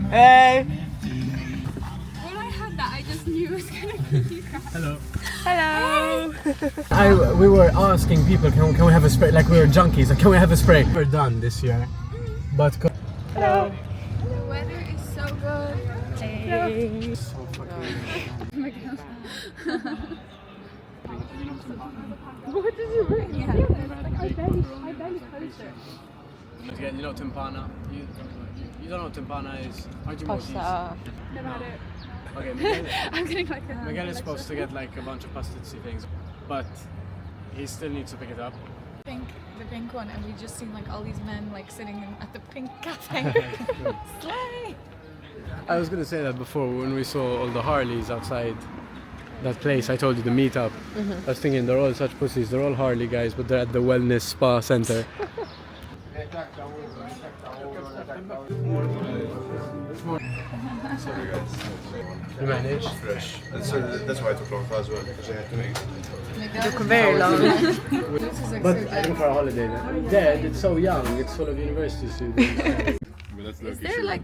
Hey! When I had that, I just knew it was gonna be you guys. Hello. Hello! We were asking people, can we have a spray? Like we were junkies, like, can we have a spray? We're done this year. But hello. The weather is so good. Hey. So fucking Oh my god. What did you bring? Yeah. I barely closed it. Again, you know timpana? You don't know what timpana is? Aren't you Maltese? Never had it. Okay, Miguel, I'm getting like a... Miguel is supposed to get like a bunch of pastitsy things, but he still needs to pick it up. The pink one, and we just seen like all these men like sitting at the pink cafe. Slay! I was gonna say that before when we saw all the Harleys outside that place. I told you the meetup. I was thinking they're all such pussies. They're all Harley guys, but they're at the wellness spa center. You manage? Fresh. That's why I took long as well, because I had to make it. Took very long. But I think for a holiday, Dad, it's so young. It's full of university students.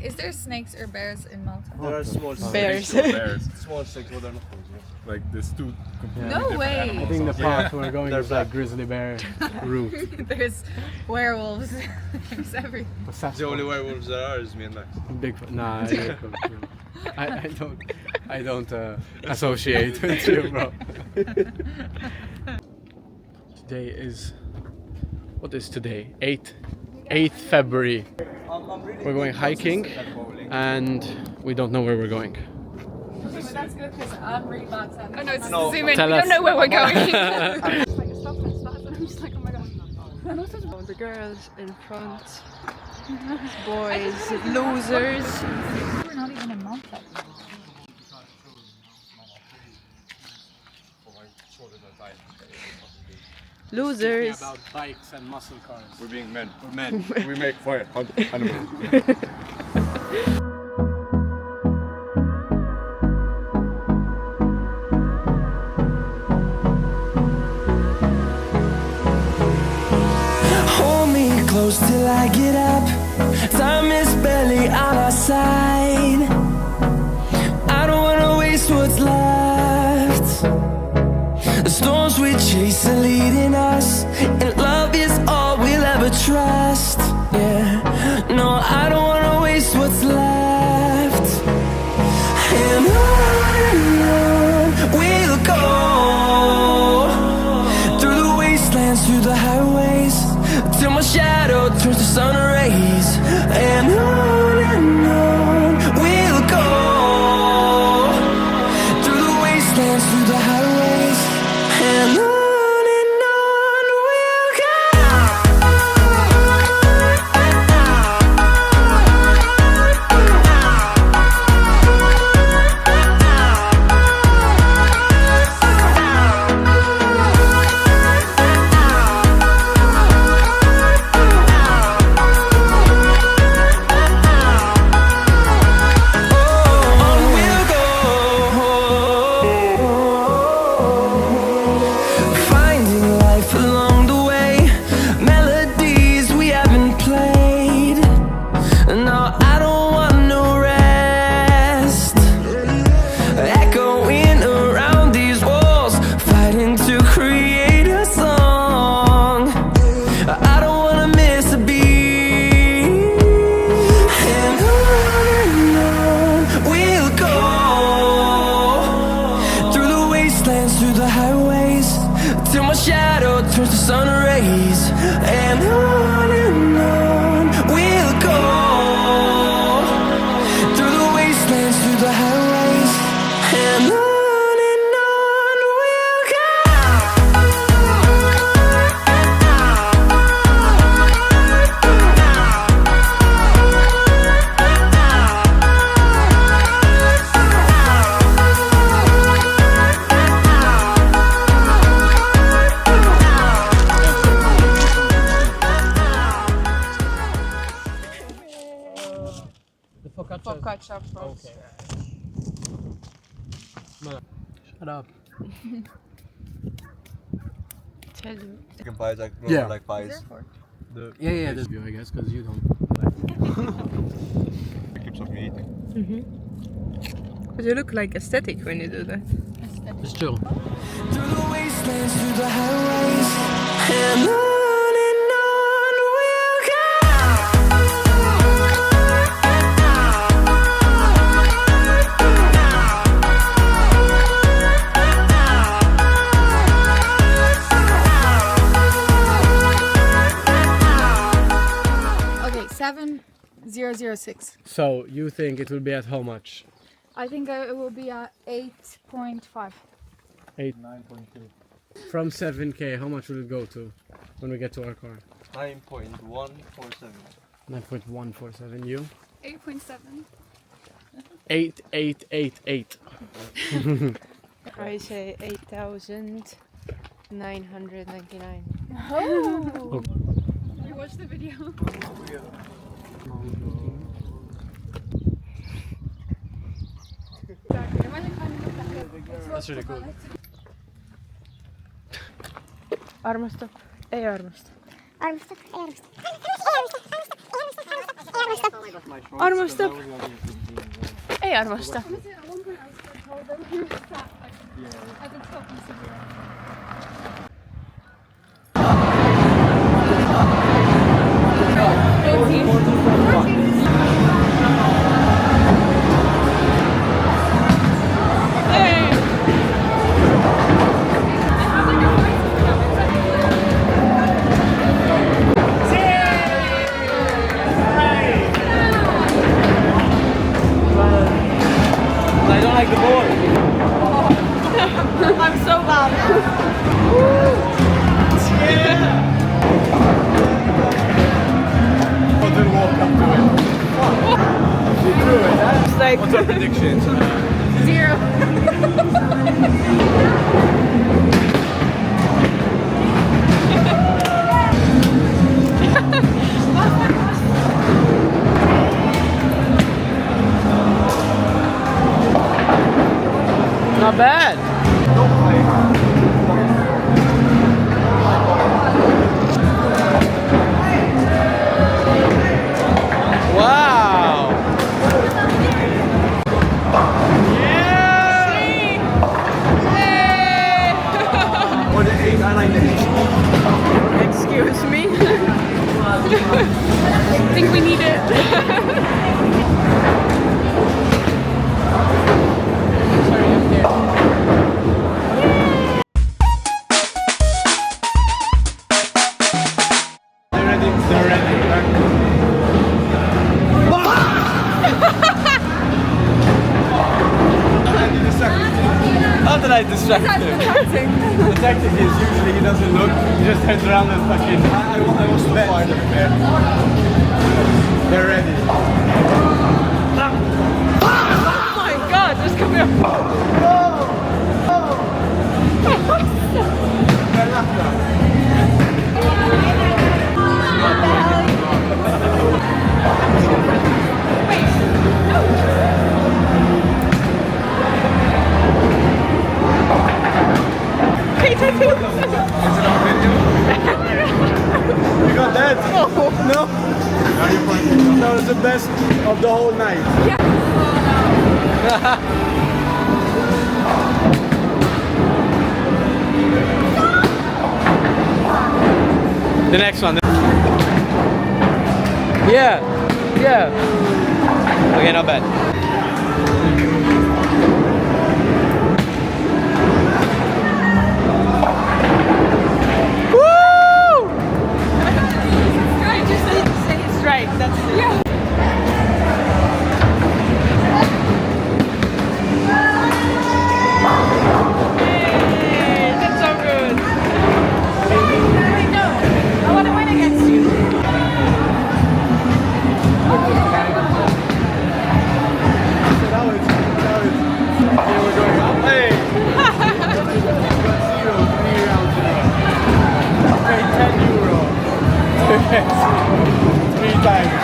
Is there snakes or bears in Malta? There are small Bears. Small snakes, but they're not poisonous. Like there's two completely No different way. I animals. think the path we're going They're is like grizzly bear route. There's werewolves. There's everything. The only werewolves there are is me and Max. Big. Nah, I don't associate with you, bro. Today is, what is today? 8th February. We're going hiking and we don't know where we're going. But that's good because I'm really bad at Oh no, it's No, zoom in. tell We us. don't know where we're going. It's like a stop and start, and I'm just like, oh my god. The girls in front, boys, losers. We're not even in Malta. Losers. About bikes and muscle cars. We're being men. We're men. We make fire. Animals. Hold me close till I get up. Time is barely on our side. I don't wanna waste what's left. The storms we chase are leading us, and love is all we'll ever trust. Yeah, no, I don't wanna waste what's left. And on we'll go, through the wastelands, through the highways, till my shadow turns to sun rays. And on we'll go, through the wastelands, through the highways, and on we'll go. Through the highways, till my shadow turns to sun rays. And on we'll go, through the wastelands, through the highways, and on we'll go. Focaccia first. Okay. Shut up. Tell you. Chicken pies, like Yeah. like pies. Yeah, this view, I guess, because you don't. It keeps on me eating. But you look like aesthetic when you do that. It's true. Through the wastelands, through the highways, and on we'll go. Okay, 7006. So you think it will be at how much? I think it will be at 8.5. 9.2. From 7k, how much will it go to when we get to our car? 9.147. 9.147. You? 8.7. 8888. I say 8,999. Oh! You watched the video? That's really cool. Armasta. Ei armasta. Armasta. Ei armasta. I don't like the ball. I'm so bad. Didn't walk up to it. She threw it, huh? It's like What's our predictions? 0. Not bad. Wow. Or the 8, I like the 8. Excuse me. I think we need it. They're ready. How did I distract him? The tactic is usually he doesn't look, he just turns around and fucking. I was so far to prepare. They're ready. Oh my god, just come here. You got that? No. That was the best of the whole night. The next one. Yeah. Yeah. Okay, not bad. Right, just say it's right. That's it. Yeah. Hey, that's so good. No, I want to win against you. Hey! got 3 rounds in a row. Paid €10. 3 times.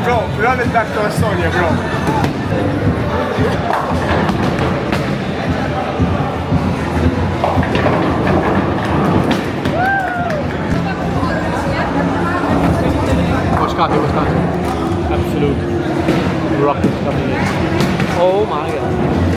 Bro, run it back to Estonia, bro. Moscato. Absolute rockets coming in. Oh my god.